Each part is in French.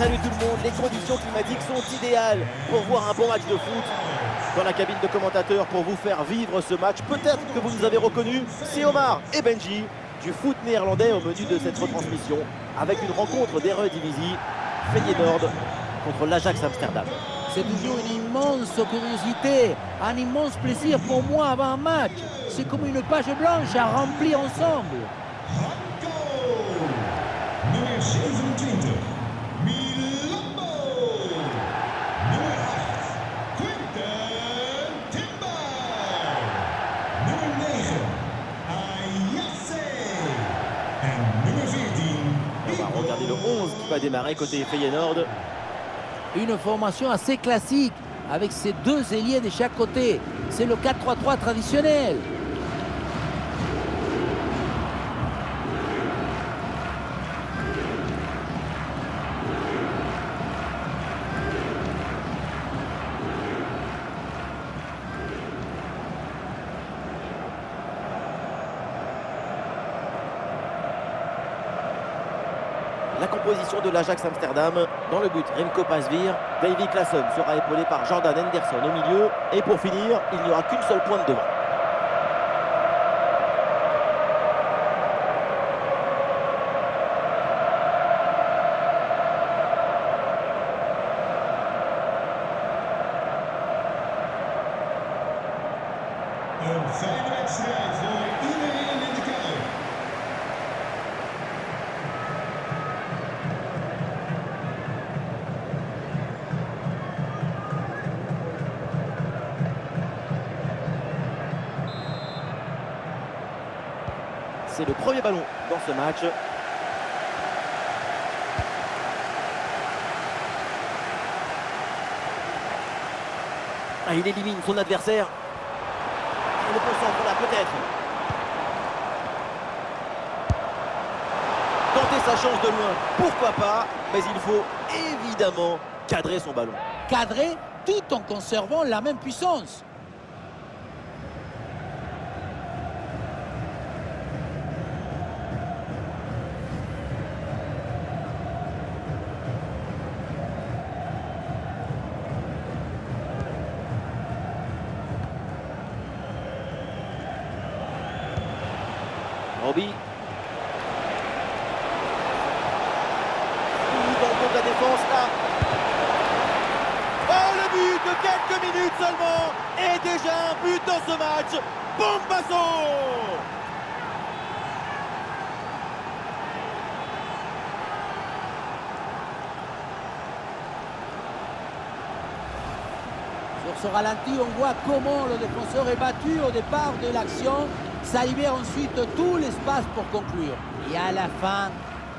Salut tout le monde, les conditions climatiques sont idéales pour voir un bon match de foot. Dans la cabine de commentateurs pour vous faire vivre ce match, peut-être que vous nous avez reconnus, c'est Omar et Benji du foot néerlandais au menu de cette retransmission avec une rencontre d'Eredivisie, Feyenoord contre l'Ajax Amsterdam. C'est toujours une immense curiosité, un immense plaisir pour moi avant un match. C'est comme une page blanche à remplir ensemble. Nummer 27, Milambo. Nummer 8, Quinten Timber. Nummer 9, Ayasse. En nummer 14, On va regarder le 11 qui va démarrer côté Feyenoord. Une formation assez classique, avec ses deux ailiers de chaque côté. C'est le 4-3-3 traditionnel. La composition de l'Ajax Amsterdam. Dans le but, Remco Pasveer. Davy Klaassen sera épaulé par Jordan Henderson au milieu. Et pour finir, il n'y aura qu'une seule pointe devant. een fijne wedstrijd voor iedereen in de kuip. C'est le premier ballon dans ce match. Ah, il élimine son adversaire. Et le bon centre là peut-être. Tenter sa chance de loin, pourquoi pas. Mais il faut évidemment cadrer son ballon. Cadré tout en conservant la même puissance. Roby. Dans le dos de la défense là. Oh, le but de quelques minutes seulement. Et déjà un but dans ce match. Bombasso. Sur ce ralenti, on voit comment le défenseur est battu au départ de l'action. Ça libère ensuite tout l'espace pour conclure. Et à la fin,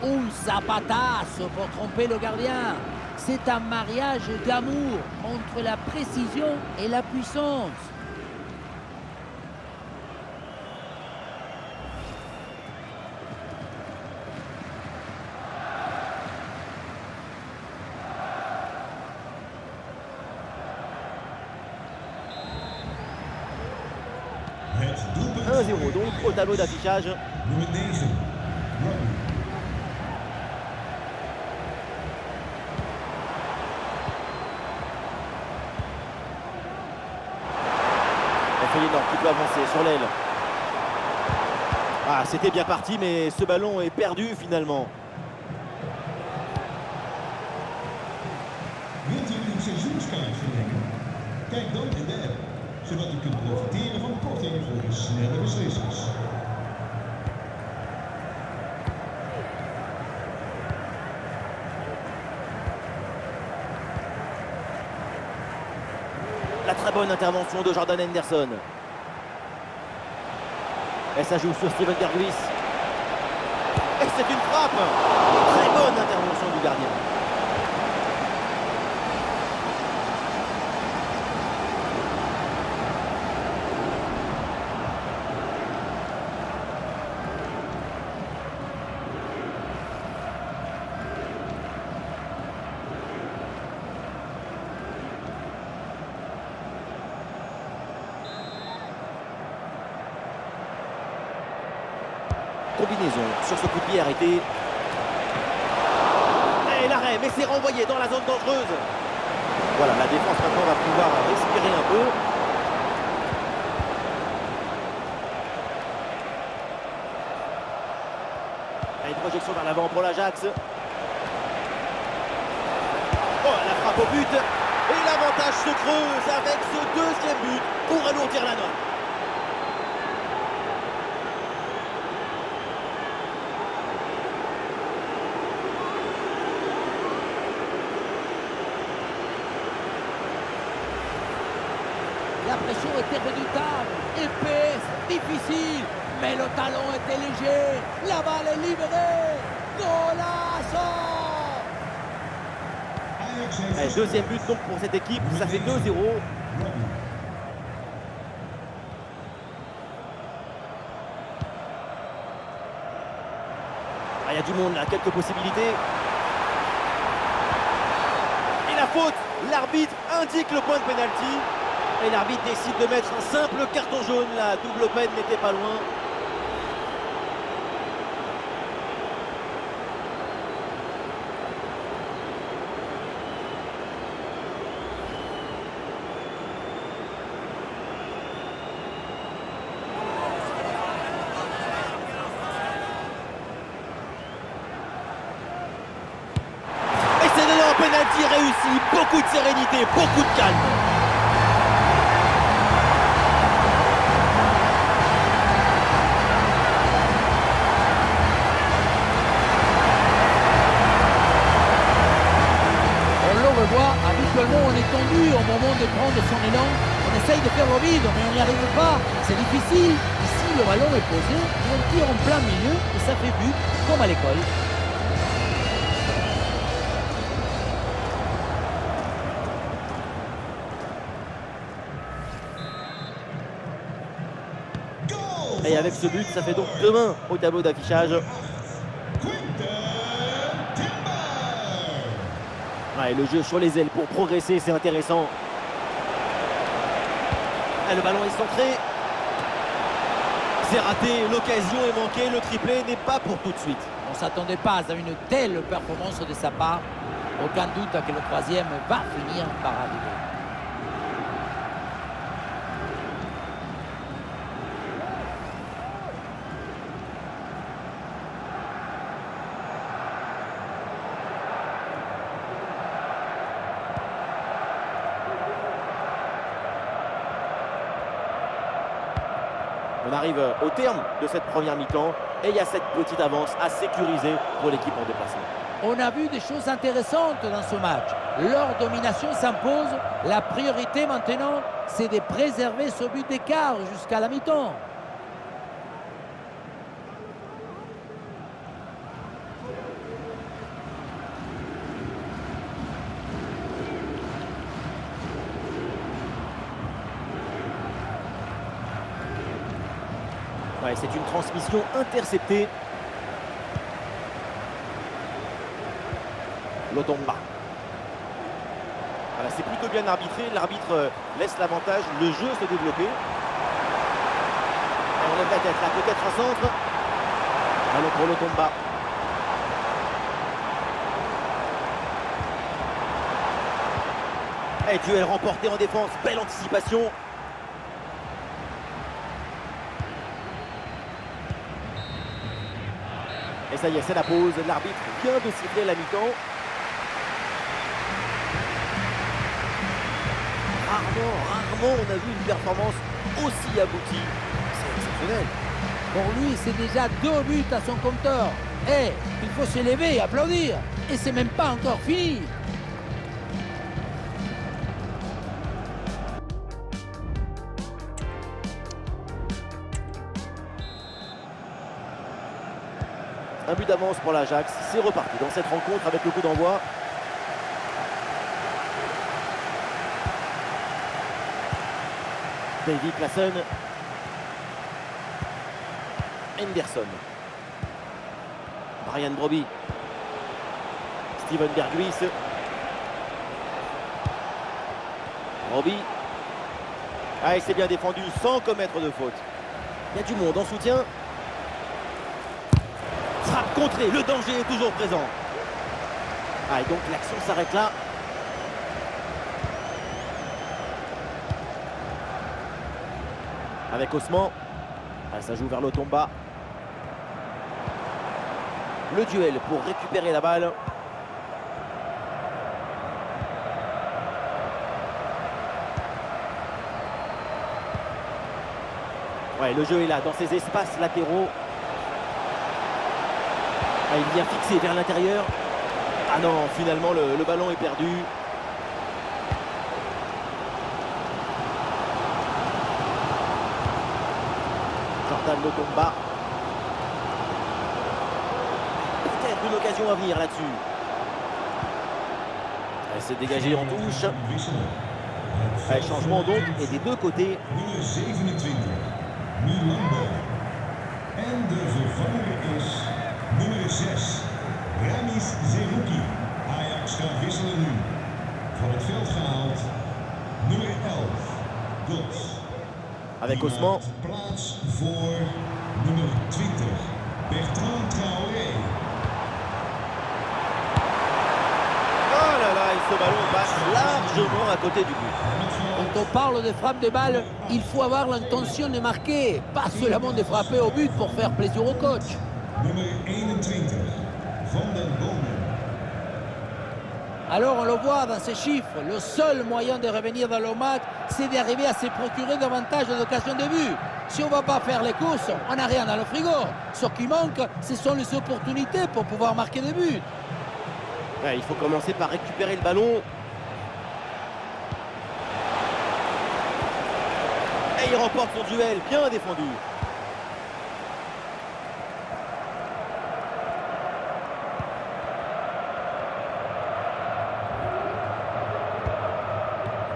un zapatazo pour tromper le gardien. C'est un mariage d'amour entre la précision et la puissance. Het doelpunt 1-0 donc au tableau d'affichage. nummer 9, Robben. Feyenoord qui peut avancer sur l'aile. Ah, c'était bien parti, mais ce ballon est perdu finalement. Wilt u uw seizoenskaart verlengen? Kijk dan in de app, zodat u kunt profiteren van korting voor uw snelle beslissers. La très bonne intervention de Jordan Henderson. Et ça joue sur Steven Berghuis. Et c'est une frappe. Très bonne intervention du gardien. Combinaison sur ce coup de pied arrêté. Et l'arrêt. Ouais, mais c'est renvoyé dans la zone dangereuse. Voilà, la défense maintenant va pouvoir respirer un peu. Une projection vers l'avant pour l'Ajax. Oh, la frappe au but. Et l'avantage se creuse avec ce deuxième but pour alourdir la note. La pression était redoutable, épaisse, difficile, mais le talon était léger. La balle est libérée. Golazo! Allez, deuxième but donc pour cette équipe, ça fait 2-0. Il y a du monde là, quelques possibilités. Et la faute, l'arbitre indique le point de pénalty. Et l'arbitre décide de mettre un simple carton jaune. La double peine n'était pas loin. Et c'est dedans, un pénalty réussi. Beaucoup de sérénité, beaucoup de calme. Habituellement, on est tendu au moment de prendre son élan. On essaye de faire le vide, mais on n'y arrive pas. C'est difficile. Ici, le ballon est posé, on tire en plein milieu et ça fait but, comme à l'école. Et avec ce but, ça fait donc 2-1 au tableau d'affichage. Ouais, le jeu sur les ailes pour progresser, c'est intéressant. Et le ballon est centré. C'est raté, l'occasion est manquée, le triplé n'est pas pour tout de suite. On ne s'attendait pas à une telle performance de sa part. Aucun doute que le troisième va finir par arriver. On arrive au terme de cette première mi-temps et il y a cette petite avance à sécuriser pour l'équipe en déplacement. On a vu des choses intéressantes dans ce match. Leur domination s'impose. La priorité maintenant, c'est de préserver ce but d'écart jusqu'à la mi-temps. Ouais, c'est une transmission interceptée. Lotomba. Voilà, c'est plutôt bien arbitré. L'arbitre laisse l'avantage, le jeu se développer. Et on lève la tête là, peut-être un centre. Allons pour Lotomba. Et duel remporté en défense, belle anticipation. Et ça y est, c'est la pause. L'arbitre vient de siffler la mi-temps. Rarement, on a vu une performance aussi aboutie. C'est exceptionnel. Pour lui, c'est déjà 2 buts à son compteur. Et il faut se lever et applaudir. Et c'est même pas encore fini. Un but d'avance pour l'Ajax. C'est reparti dans cette rencontre avec le coup d'envoi. David Klassen. Henderson. Brian Brobbey. Steven Berghuis. Brobbey. Ah, il s'est bien défendu sans commettre de faute. Il y a du monde en soutien. Frappe contrée, le danger est toujours présent. Ah, et donc l'action s'arrête là. Avec Ousmane. Ah, ça joue vers le Tomba. Le duel pour récupérer la balle. Ouais, le jeu est là, dans ces espaces latéraux. Ah, il vient fixer vers l'intérieur. Ah non, finalement, le ballon est perdu. Jordan Lotomba. Peut-être une occasion à venir là-dessus. Elle s'est dégagée en touche. Allez, changement donc, et des deux côtés. Nummer 27, Milando. En de vervanger is nummer 6, Ramis Zerouki. Ajax gaat wisselen nu. Van het veld gehaald, nummer 11, Gods. Avec Ousmane. Plaats voor nummer 20, Bertrand Traoré. Oh là là, et ce ballon passe largement à côté du but. Quand on parle de frappe de balle, il faut avoir l'intention de marquer, pas seulement de frapper au but pour faire plaisir au coach. Nummer 21, Van den Bomen. Alors on le voit dans ces chiffres, le seul moyen de revenir dans le match, c'est d'arriver à se procurer davantage d'occasions de but. Si on ne va pas faire les courses, on n'a rien dans le frigo. Ce qui manque, ce sont les opportunités pour pouvoir marquer des buts. Ouais, il faut commencer par récupérer le ballon. Et il remporte son duel, bien défendu.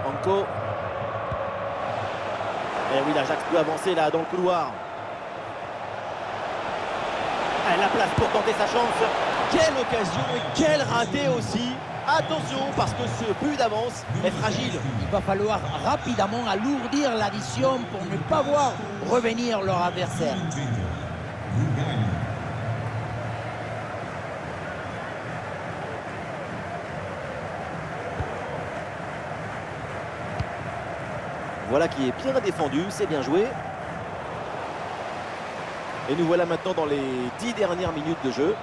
Anko. Et oui, l'Ajax peut avancer là dans le couloir. Ah, la place pour tenter sa chance. Quelle occasion et quel raté aussi. Attention parce que ce but d'avance est fragile. Il va falloir rapidement alourdir l'addition pour ne pas voir revenir leur adversaire. 24, Rugani. Voilà qui est bien défendu, c'est bien joué. Et nous voilà maintenant dans les 10 dernières minutes de jeu.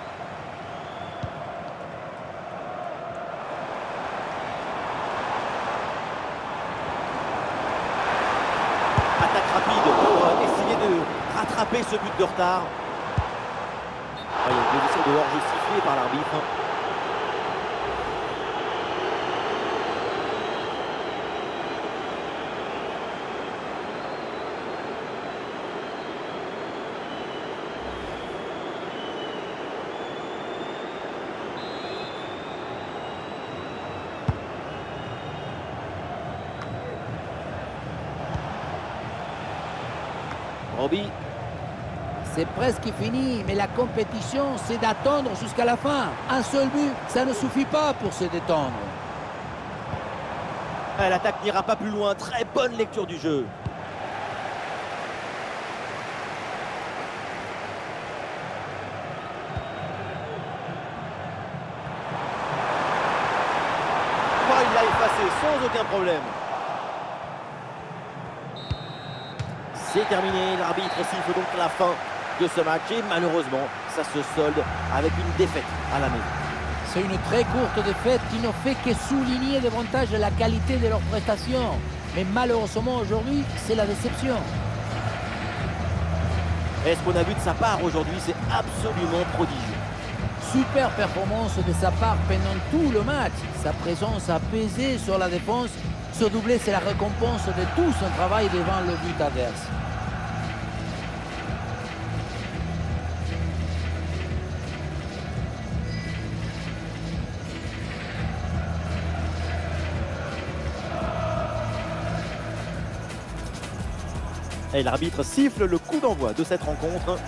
Attaque rapide pour essayer de rattraper ce but de retard. Ah, il y a une position de hors-jeu sifflée par l'arbitre. Roby. C'est presque fini, mais la compétition, c'est d'attendre jusqu'à la fin. Un seul but, ça ne suffit pas pour se détendre. L'attaque n'ira pas plus loin. Très bonne lecture du jeu. Oh, il l'a effacé sans aucun problème. C'est terminé. L'arbitre siffle donc la fin de ce match. Et malheureusement, ça se solde avec une défaite à la maison. C'est une très courte défaite qui ne fait que souligner davantage la qualité de leurs prestations. Mais malheureusement aujourd'hui, c'est la déception. Et ce qu'on a vu de sa part aujourd'hui, c'est absolument prodigieux. Super performance de sa part pendant tout le match. Sa présence a pesé sur la défense. Ce doublé, c'est la récompense de tout son travail devant le but adverse. Et l'arbitre siffle le coup d'envoi de cette rencontre.